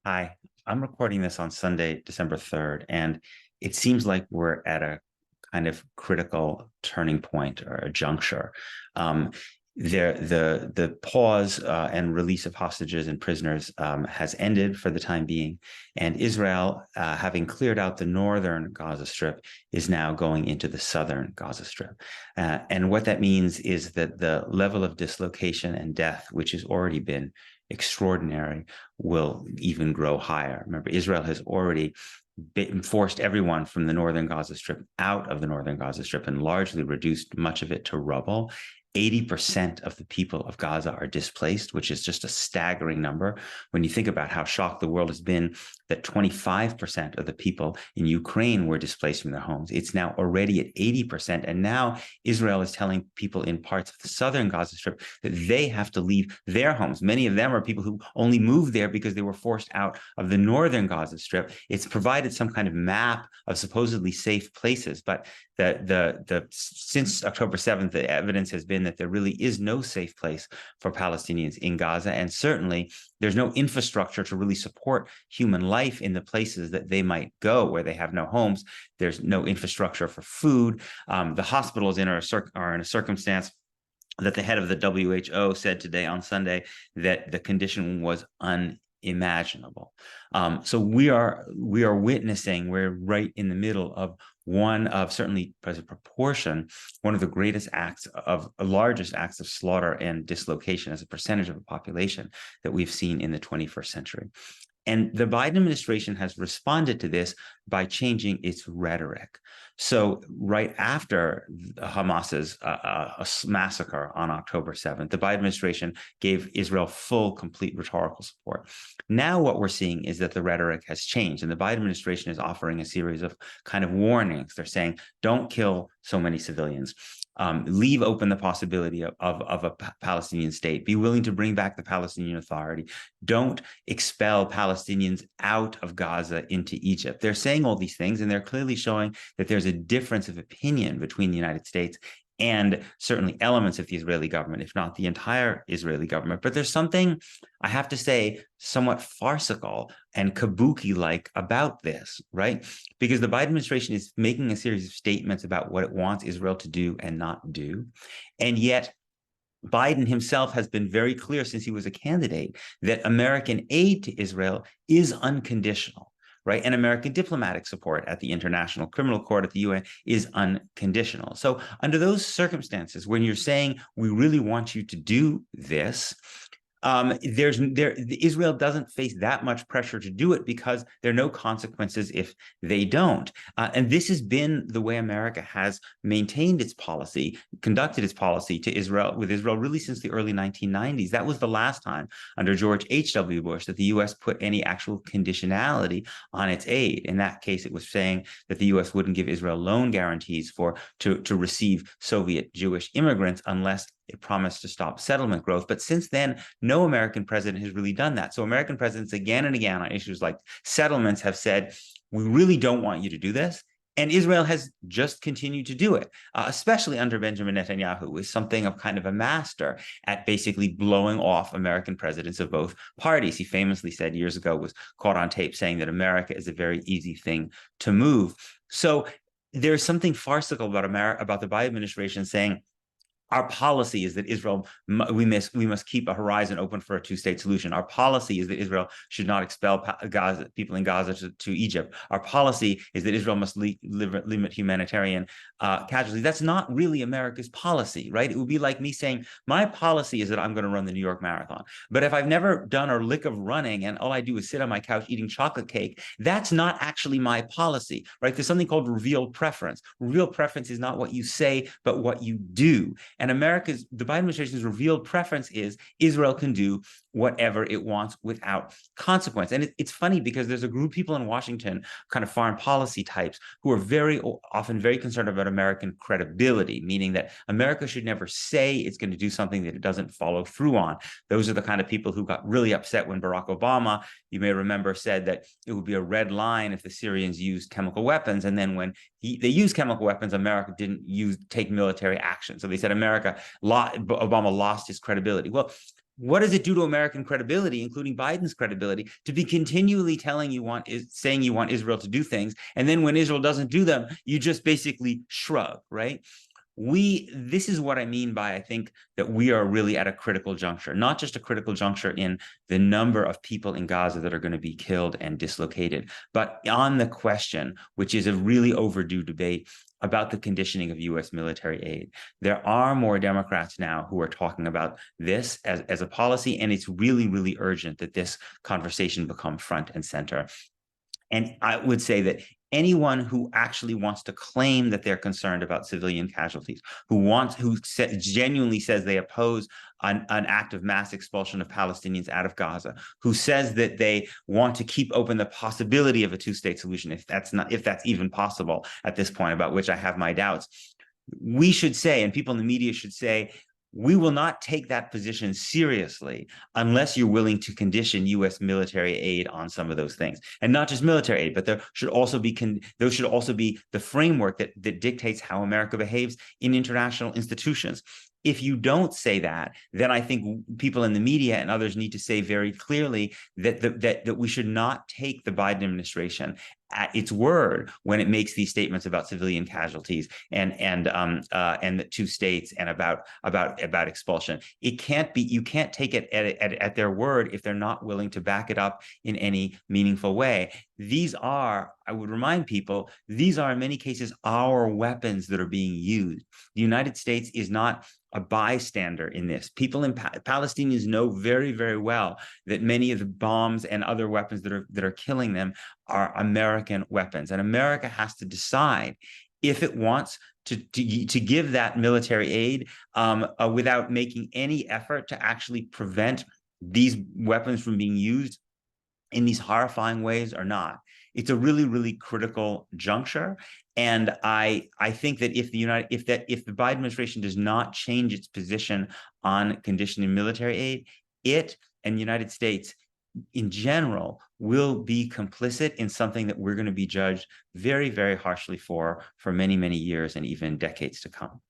Hi, I'm recording this on Sunday, December 3rd, and it seems like we're at a kind of critical turning point or a juncture. Um, the pause and release of hostages and prisoners has ended for the time being, and Israel, having cleared out the northern Gaza Strip, is now going into the southern Gaza Strip. And what that means is that the level of dislocation and death, which has already been extraordinary, will even grow higher. Remember, Israel has already forced everyone from the northern Gaza Strip out of the northern Gaza Strip and largely reduced much of it to rubble. 80% of the people of Gaza are displaced, which is just a staggering number when you think about how shocked the world has been that 25% of the people in Ukraine were displaced from their homes. It's now already at 80%. And now Israel is telling people in parts of the southern Gaza Strip that they have to leave their homes. Many of them are people who only moved there because they were forced out of the northern Gaza Strip. It's provided some kind of map of supposedly safe places, but since October 7th, the evidence has been that there really is no safe place for Palestinians in Gaza. And certainly there's no infrastructure to really support human life in the places that they might go where they have no homes. There's no infrastructure for food. The hospitals are in a circumstance that the head of the WHO said today on Sunday that the condition was unimaginable. So we are witnessing, we're right in the middle of one of, certainly as a proportion, one of the largest acts of slaughter and dislocation as a percentage of the population that we've seen in the 21st century. And the Biden administration has responded to this by changing its rhetoric. So right after Hamas's massacre on October 7th, the Biden administration gave Israel full, complete rhetorical support. Now what we're seeing is that the rhetoric has changed, and the Biden administration is offering a series of kind of warnings. They're saying, don't kill so many civilians. Leave open the possibility of a Palestinian state. Be willing to bring back the Palestinian Authority. Don't expel Palestinians out of Gaza into Egypt. They're saying all these things, and they're clearly showing that there's a difference of opinion between the United States and certainly elements of the Israeli government, if not the entire Israeli government. But there's something, I have to say, somewhat farcical and kabuki-like about this, right? Because the Biden administration is making a series of statements about what it wants Israel to do and not do. And yet Biden himself has been very clear since he was a candidate that American aid to Israel is unconditional. Right? And American diplomatic support at the International Criminal Court at the UN is unconditional. So under those circumstances, when you're saying we really want you to do this, Israel doesn't face that much pressure to do it because there are no consequences if they don't. And this has been the way America has maintained its policy, conducted its policy to Israel, with Israel really since the early 1990s. That was the last time under George H.W. Bush that the U.S. put any actual conditionality on its aid. In that case, it was saying that the U.S. wouldn't give Israel loan guarantees to receive Soviet Jewish immigrants unless it promised to stop settlement growth. But since then, no American president has really done that. So American presidents again and again on issues like settlements have said, we really don't want you to do this. And Israel has just continued to do it, especially under Benjamin Netanyahu, who is something of kind of a master at basically blowing off American presidents of both parties. He famously said years ago, was caught on tape saying that America is a very easy thing to move. So there's something farcical about the Biden administration saying, our policy is that Israel, we must keep a horizon open for a two-state solution. Our policy is that Israel should not expel people in Gaza to Egypt. Our policy is that Israel must limit humanitarian casualties. That's not really America's policy, right? It would be like me saying, my policy is that I'm going to run the New York Marathon. But if I've never done a lick of running and all I do is sit on my couch eating chocolate cake, that's not actually my policy, right? There's something called revealed preference. Revealed preference is not what you say, but what you do. And the Biden administration's revealed preference is Israel can do whatever it wants without consequence. And it's funny because there's a group of people in Washington, kind of foreign policy types, who are very often very concerned about American credibility, meaning that America should never say it's going to do something that it doesn't follow through on. Those are the kind of people who got really upset when Barack Obama, you may remember, said that it would be a red line if the Syrians used chemical weapons. And then when they used chemical weapons, America didn't take military action. So they said Obama lost his credibility. Well, what does it do to American credibility, including Biden's credibility, to be continually saying you want Israel to do things, and then when Israel doesn't do them, you just basically shrug, right? This is what I mean by, I think that we are really at a critical juncture, not just a critical juncture in the number of people in Gaza that are going to be killed and dislocated, but on the question, which is a really overdue debate about the conditioning of U.S. military aid. There are more Democrats now who are talking about this as a policy, and it's really, really urgent that this conversation become front and center. And I would say that anyone who actually wants to claim that they're concerned about civilian casualties, who genuinely says they oppose an act of mass expulsion of Palestinians out of Gaza, who says that they want to keep open the possibility of a two-state solution, if that's even possible at this point, about which I have my doubts, we should say, and people in the media should say, we will not take that position seriously unless you're willing to condition U.S. military aid on some of those things, and not just military aid, but there should also be the framework that dictates how America behaves in international institutions. If you don't say that, then I think people in the media and others need to say very clearly that we should not take the Biden administration at its word when it makes these statements about civilian casualties and the two states and about expulsion. It can't be. You can't take it at their word if they're not willing to back it up in any meaningful way. These are, I would remind people, these are in many cases our weapons that are being used. The United States is not a bystander in this. People in Palestinians know very, very well that many of the bombs and other weapons that are killing them are American weapons, and America has to decide if it wants to give that military aid without making any effort to actually prevent these weapons from being used in these horrifying ways or not. It's a really, really critical juncture. And I think that if the Biden administration does not change its position on conditioning military aid, it and the United States in general will be complicit in something that we're going to be judged very, very harshly for many, many years and even decades to come.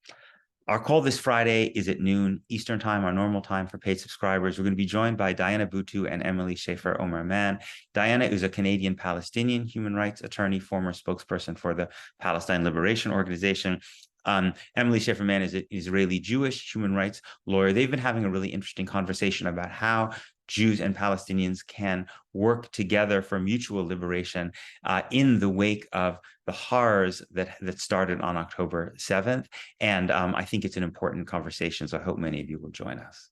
Our call this Friday is at noon Eastern time, our normal time for paid subscribers. We're going to be joined by Diana Boutou and Emily Schaefer-Omer-Mann. Diana is a Canadian-Palestinian human rights attorney, former spokesperson for the Palestine Liberation Organization. Emily Schaefer-Mann is an Israeli-Jewish human rights lawyer. They've been having a really interesting conversation about how Jews and Palestinians can work together for mutual liberation in the wake of the horrors that started on October 7th. And I think it's an important conversation, so I hope many of you will join us.